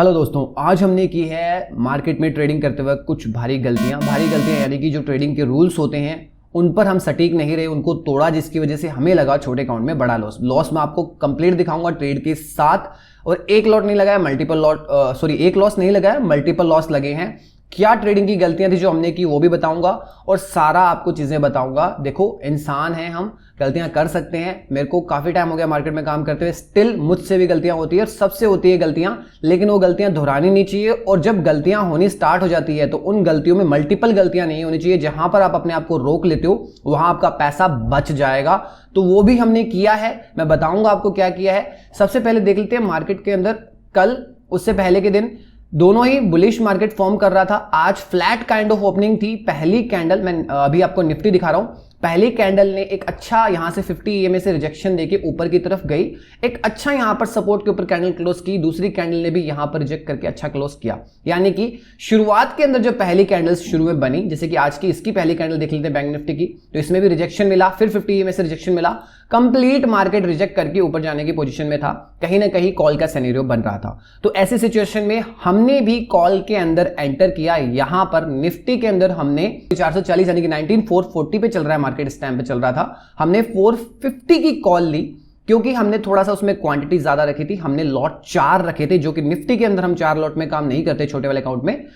Hello दोस्तों, आज हमने की है मार्केट में ट्रेडिंग करते वक्त कुछ भारी गलतियां यानी कि जो ट्रेडिंग के रूल्स होते हैं उन पर हम सटीक नहीं रहे, उनको तोड़ा, जिसकी वजह से हमें लगा छोटे अकाउंट में बड़ा लॉस मैं आपको कंप्लीट दिखाऊंगा ट्रेड के साथ। और एक लॉट नहीं लगाया, एक लॉस नहीं लगाया, मल्टीपल लॉस लगे हैं। क्या ट्रेडिंग की गलतियां थी जो हमने की वो भी बताऊंगा और सारा आपको चीजें बताऊंगा। देखो, इंसान हैं हम, गलतियां कर सकते हैं। मेरे को काफी टाइम हो गया मार्केट में काम करते हुए, स्टिल मुझसे भी गलतियां होती है और सबसे होती है गलतियां, लेकिन वो गलतियां दोहरानी नहीं चाहिए। और जब गलतियां होनी स्टार्ट हो जाती है तो उन गलतियों में मल्टीपल गलतियां नहीं होनी चाहिए। जहां पर आप अपने आप को रोक लेते हो वहां आपका पैसा बच जाएगा। तो वो भी हमने किया है, मैं बताऊंगा आपको क्या किया है। सबसे पहले देख लेते हैं मार्केट के अंदर कल, उससे पहले के दिन दोनों ही बुलिश मार्केट फॉर्म कर रहा था। आज फ्लैट काइंड ऑफ ओपनिंग थी। पहली कैंडल, मैं अभी आपको निफ्टी दिखा रहा हूं, पहली कैंडल ने एक अच्छा यहां से 50 EMA से रिजेक्शन देके ऊपर की तरफ गई, एक अच्छा यहां पर सपोर्ट के ऊपर कैंडल क्लोज की। दूसरी कैंडल ने भी यहां पर रिजेक्ट करके अच्छा क्लोज किया। यानी कि शुरुआत के अंदर जो पहली कैंडल शुरू में बनी, जैसे कि आज की इसकी पहली कैंडल देख लेते हैं बैंक निफ्टी की, तो इसमें भी रिजेक्शन मिला, फिर 50 EMA से रिजेक्शन मिला, कंप्लीट मार्केट रिजेक्ट करके ऊपर जाने की पोजीशन में था। कहीं ना कहीं कॉल का सिनेरियो बन रहा था। तो ऐसी सिचुएशन में हमने भी कॉल के अंदर एंटर किया। यहां पर निफ्टी के अंदर हमने 440 यानी कि 19440 पे चल रहा है मार्केट, इस टाइम पे चल रहा था। हमने 450 की कॉल ली क्योंकि हमने थोड़ा सा उसमें क्वांटिटी ज्यादा रखी थी। हमने लॉट 4 रखे थे, जो कि निफ्टी के अंदर हम 4 लॉट में काम नहीं करते छोटे वाले अकाउंट में।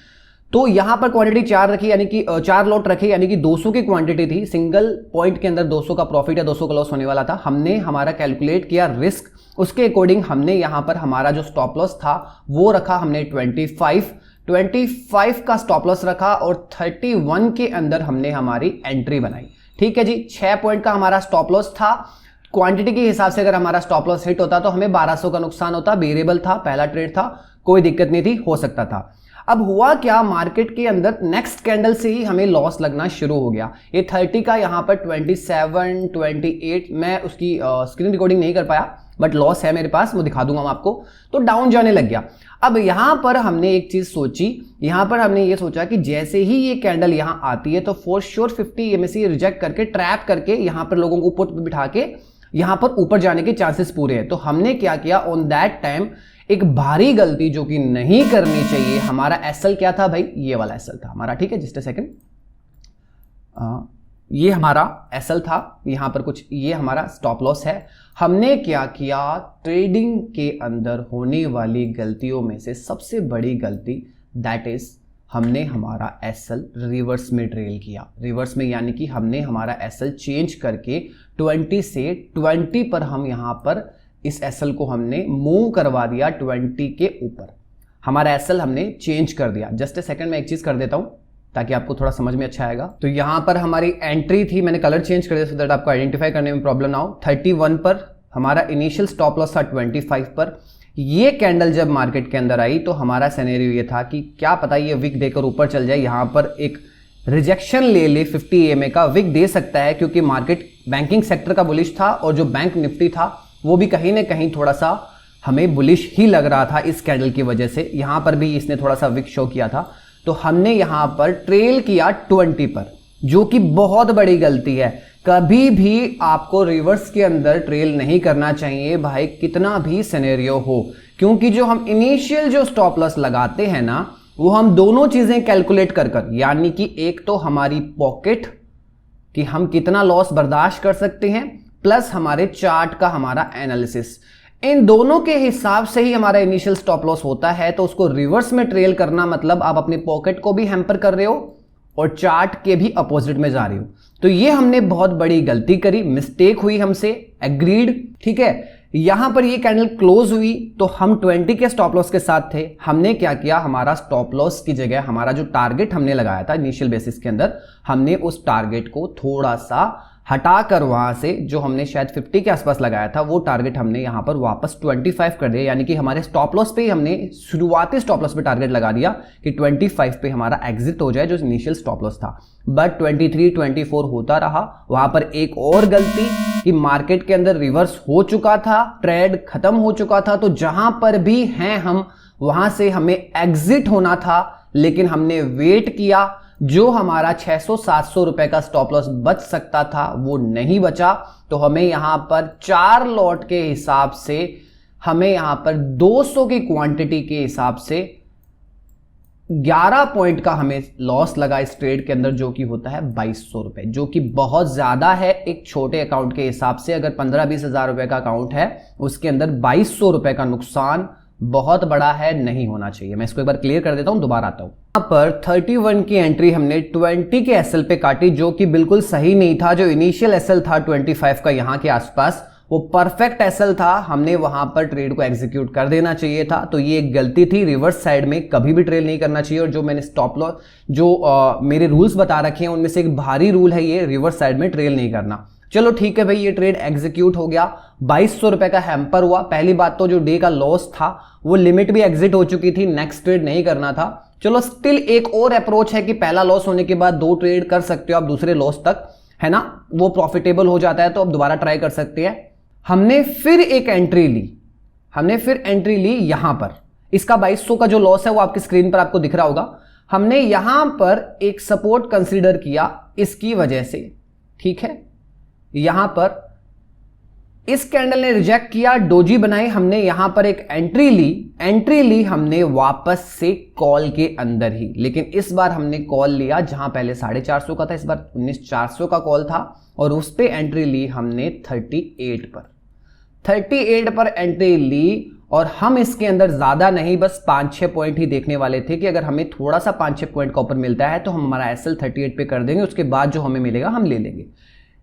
तो यहां पर क्वांटिटी 4 रखी, यानी कि 4 लॉट रखे, यानी कि 200 की क्वांटिटी थी। सिंगल पॉइंट के अंदर 200 का प्रॉफिट या 200 का लॉस होने वाला था। हमने हमारा कैलकुलेट किया रिस्क, उसके अकॉर्डिंग हमने यहां पर हमारा जो स्टॉप लॉस था वो रखा हमने 25 का स्टॉप लॉस रखा और 31 के अंदर हमने हमारी एंट्री बनाई। ठीक है जी, 6 पॉइंट का हमारा स्टॉप लॉस था। क्वांटिटी के हिसाब से अगर हमारा स्टॉप लॉस हिट होता तो हमें 1200 का नुकसान होता। वेरिएबल था, पहला ट्रेड था, कोई दिक्कत नहीं थी, हो सकता था। अब हुआ क्या, मार्केट के अंदर नेक्स्ट कैंडल से ही हमें लॉस लगना शुरू हो गया। ये 30 का यहां पर 27, 28, मैं उसकी स्क्रीन रिकॉर्डिंग नहीं कर पाया, बट लॉस है मेरे पास, वो दिखा दूंगा मैं आपको। तो डाउन जाने लग गया। अब यहां पर हमने एक चीज सोची, यहां पर हमने ये सोचा कि जैसे ही ये कैंडल यहां आती है तो फॉर श्योर 50 EMA से रिजेक्ट करके, ट्रैप करके यहां पर लोगों को पुट पे बिठा के यहां पर ऊपर जाने के चांसेस पूरे हैं। तो हमने क्या किया, ऑन दैट टाइम एक भारी गलती जो कि नहीं करनी चाहिए। हमारा एसएल क्या था भाई, ये वाला एसएल था हमारा। ठीक है, जस्ट अ सेकंड, ये हमारा एसएल था, यहां पर कुछ ये हमारा स्टॉप लॉस है। हमने क्या किया, ट्रेडिंग के अंदर होने वाली गलतियों में से सबसे बड़ी गलती दैट इज हमने हमारा एसएल रिवर्स में ट्रेल किया। रिवर्स में यानी कि हमने हमारा एसएल चेंज करके 20 से 20 पर हम यहां पर इस एसएल को हमने मूव करवा दिया 20 के ऊपर। हमारा एसएल हमने चेंज कर दिया। जस्ट ए सेकंड में एक चीज कर देता हूं ताकि आपको थोड़ा समझ में अच्छा आएगा। तो यहां पर हमारी एंट्री थी, मैंने कलर चेंज कर दिया सो दैट आपको आइडेंटिफाई करने में प्रॉब्लम ना हो। 31 पर हमारा इनिशियल स्टॉप लॉस था 25 पर। ये कैंडल जब मार्केट के अंदर आई तो हमारा सिनेरियो ये था कि क्या पता ये विक देकर ऊपर चल जाए, यहां पर एक रिजेक्शन ले 50 EMA का विक दे सकता है, क्योंकि मार्केट बैंकिंग सेक्टर का बुलिश था और जो बैंक निफ्टी था वो भी कहीं ना कहीं थोड़ा सा हमें बुलिश ही लग रहा था इस कैंडल की वजह से। यहां पर भी इसने थोड़ा सा विक शो किया था। तो हमने यहां पर ट्रेल किया 20 पर, जो कि बहुत बड़ी गलती है। कभी भी आपको रिवर्स के अंदर ट्रेल नहीं करना चाहिए भाई, कितना भी सिनेरियो हो, क्योंकि जो हम इनिशियल जो स्टॉप लॉस लगाते हैं ना, वो हम दोनों चीजें कैलकुलेट कर यानी कि एक तो हमारी पॉकेट कि हम कितना लॉस बर्दाश्त कर सकते हैं, प्लस हमारे चार्ट का हमारा एनालिसिस, इन दोनों के हिसाब से ही हमारा इनिशियल स्टॉप लॉस होता है। तो उसको रिवर्स में ट्रेल करना मतलब आप अपनी पॉकेट को भी हैम्पर कर रहे हो और चार्ट के भी अपोजिट में जा रहे हो। तो ये हमने बहुत बड़ी गलती करी, मिस्टेक हुई हमसे, एग्रीड। ठीक है, यहां पर ये कैंडल क्लोज हुई तो हम 20 के स्टॉप लॉस के साथ थे। हमने क्या किया, हमारा स्टॉप लॉस की जगह हमारा जो टारगेट हमने लगाया था इनिशियल बेसिस के अंदर, हमने उस टारगेट को थोड़ा सा हटाकर वहां से जो हमने शायद 50 के आसपास लगाया था वो टारगेट हमने यहां पर वापस 25 कर दिया। यानी कि हमारे स्टॉप लॉस पे ही हमने शुरुआती स्टॉप लॉस पे टारगेट लगा दिया कि 25 पे हमारा एग्जिट हो जाए, जो इनिशियल स्टॉप लॉस था। बट 23, 24 होता रहा। वहां पर एक और गलती कि मार्केट के अंदर रिवर्स हो चुका था, ट्रेड खत्म हो चुका था, तो जहां पर भी हैं हम वहां से हमें एग्जिट होना था, लेकिन हमने वेट किया। जो हमारा 600-700 रुपए का स्टॉप लॉस बच सकता था वो नहीं बचा। तो हमें यहां पर 4 लॉट के हिसाब से हमें यहां पर 200 की क्वांटिटी के हिसाब से 11 पॉइंट का हमें लॉस लगा इस ट्रेड के अंदर, जो कि होता है 2200 रुपए, जो कि बहुत ज्यादा है एक छोटे अकाउंट के हिसाब से। अगर 15-20 हजार रुपए का अकाउंट है उसके अंदर 2200 रुपए का नुकसान बहुत बड़ा है, नहीं होना चाहिए। मैं इसको एक बार क्लियर कर देता हूं, दोबारा आता हूं। यहां पर 31 की एंट्री हमने 20 के एसएल पे काटी, जो कि बिल्कुल सही नहीं था। जो इनिशियल एसएल था 25 का यहां के आसपास, वो परफेक्ट एसएल था, हमने वहां पर ट्रेड को एग्जीक्यूट कर देना चाहिए था। तो ये एक गलती थी। रिवर्स साइड में कभी भी ट्रेड नहीं करना चाहिए। और जो मैंने स्टॉप लॉस जो मेरे रूल्स बता रखे हैं उनमें से एक भारी रूल है ये, रिवर्स साइड में ट्रेड नहीं करना। चलो ठीक है भाई, ये ट्रेड एग्जीक्यूट हो गया, 2200 रुपए का हैम्पर हुआ। पहली बात तो जो डे का लॉस था वो लिमिट भी एग्जिट हो चुकी थी, नेक्स्ट ट्रेड नहीं करना था। चलो स्टिल एक और अप्रोच है कि पहला लॉस होने के बाद 2 ट्रेड कर सकते हो आप दूसरे लॉस तक, है ना, वो प्रॉफिटेबल हो जाता है तो आप दोबारा ट्राई कर सकते हैं। हमने फिर एक एंट्री ली, यहां पर इसका 2200 का जो लॉस है वो आपकी स्क्रीन पर आपको दिख रहा होगा। हमने यहां पर एक सपोर्ट कंसीडर किया इसकी वजह से, ठीक है। यहां पर इस कैंडल ने रिजेक्ट किया, डोजी बनाई, हमने यहां पर एक एंट्री ली हमने वापस से कॉल के अंदर ही। लेकिन इस बार हमने कॉल लिया जहां पहले 450 का था, इस बार 19400 का कॉल था, और उस पे एंट्री ली हमने 38 पर एंट्री ली। और हम इसके अंदर ज्यादा नहीं, बस 5-6 पॉइंट ही देखने वाले थे कि अगर हमें थोड़ा सा 5-6 पॉइंट का ऊपर मिलता है तो हम हमारा एसएल 38 पे कर देंगे, उसके बाद जो हमें मिलेगा हम ले लेंगे।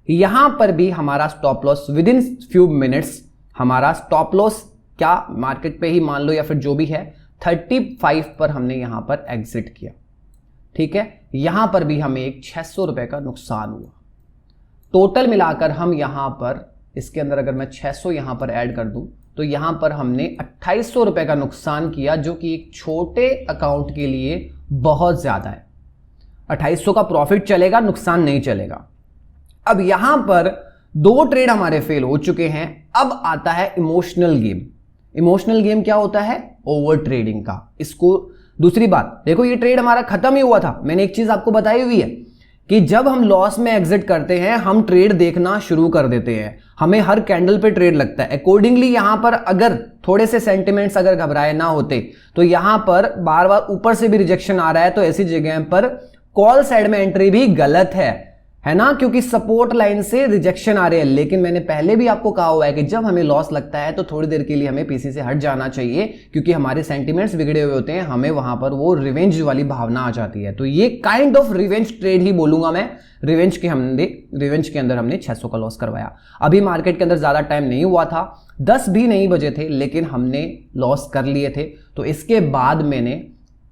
यहां पर भी हमारा stop loss with in few minutes, हमारा स्टॉप लॉस क्या मार्केट पे ही मान लो या फिर जो भी है 35 पर हमने यहां पर एग्जिट किया, ठीक है। यहां पर भी हमें एक 600 रुपए का नुकसान हुआ। टोटल मिलाकर हम यहां पर इसके अंदर अगर मैं 600 यहां पर ऐड कर दूं तो यहां पर हमने 2800 रुपए का नुकसान किया, जो कि एक छोटे अकाउंट के लिए बहुत ज्यादा है। 2800 का प्रॉफिट चलेगा, नुकसान नहीं चलेगा। अब यहां पर 2 ट्रेड हमारे फेल हो चुके हैं। अब आता है इमोशनल गेम। इमोशनल गेम क्या होता है? ओवर ट्रेडिंग का। इसको दूसरी बात देखो, ये ट्रेड हमारा खत्म ही हुआ था। मैंने एक चीज आपको बताई हुई है कि जब हम लॉस में एग्जिट करते हैं हम ट्रेड देखना शुरू कर देते हैं, हमें हर कैंडल पे ट्रेड लगता है। अकॉर्डिंगली यहां पर अगर थोड़े से सेंटिमेंट्स अगर घबराए ना होते तो यहां पर बार बार ऊपर से भी रिजेक्शन आ रहा है, तो ऐसी जगह पर कॉल साइड में एंट्री भी गलत है ना, क्योंकि सपोर्ट लाइन से रिजेक्शन आ रहे हैं। लेकिन मैंने पहले भी आपको कहा हुआ है कि जब हमें लॉस लगता है तो थोड़ी देर के लिए हमें पीसी से हट जाना चाहिए, क्योंकि हमारे सेंटिमेंट्स बिगड़े हुए होते हैं, हमें वहां पर वो रिवेंज वाली भावना आ जाती है। तो ये काइंड ऑफ रिवेंज ट्रेड ही बोलूंगा मैं। रिवेंज के अंदर हमने 600 का लॉस करवाया। अभी मार्केट के अंदर ज्यादा टाइम नहीं हुआ था, 10 भी नहीं बजे थे, लेकिन हमने लॉस कर लिए थे। तो इसके बाद मैंने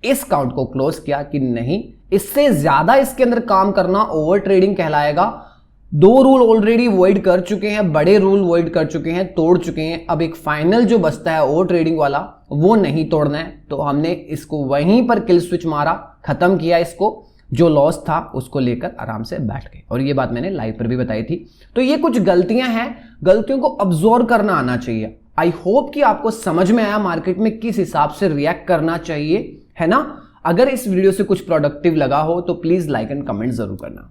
इस काउंट को क्लोज किया कि नहीं, इससे ज्यादा इसके अंदर काम करना ओवर ट्रेडिंग कहलाएगा। 2 रूल ऑलरेडी वॉइड कर चुके हैं, बड़े रूल वॉइड कर चुके हैं, तोड़ चुके हैं। अब एक फाइनल जो बचता है ओवर ट्रेडिंग वाला, वो नहीं तोड़ना है। तो हमने इसको वहीं पर किल स्विच मारा, खत्म किया इसको, जो लॉस था उसको लेकर आराम से बैठ गए। और ये बात मैंने लाइव पर भी बताई थी। तो ये कुछ गलतियां हैं, गलतियों को अब्सॉर्ब करना आना चाहिए। आई होप कि आपको समझ में आया मार्केट में किस हिसाब से रिएक्ट करना चाहिए, है ना। अगर इस वीडियो से कुछ प्रोडक्टिव लगा हो तो प्लीज लाइक एंड कमेंट जरूर करना।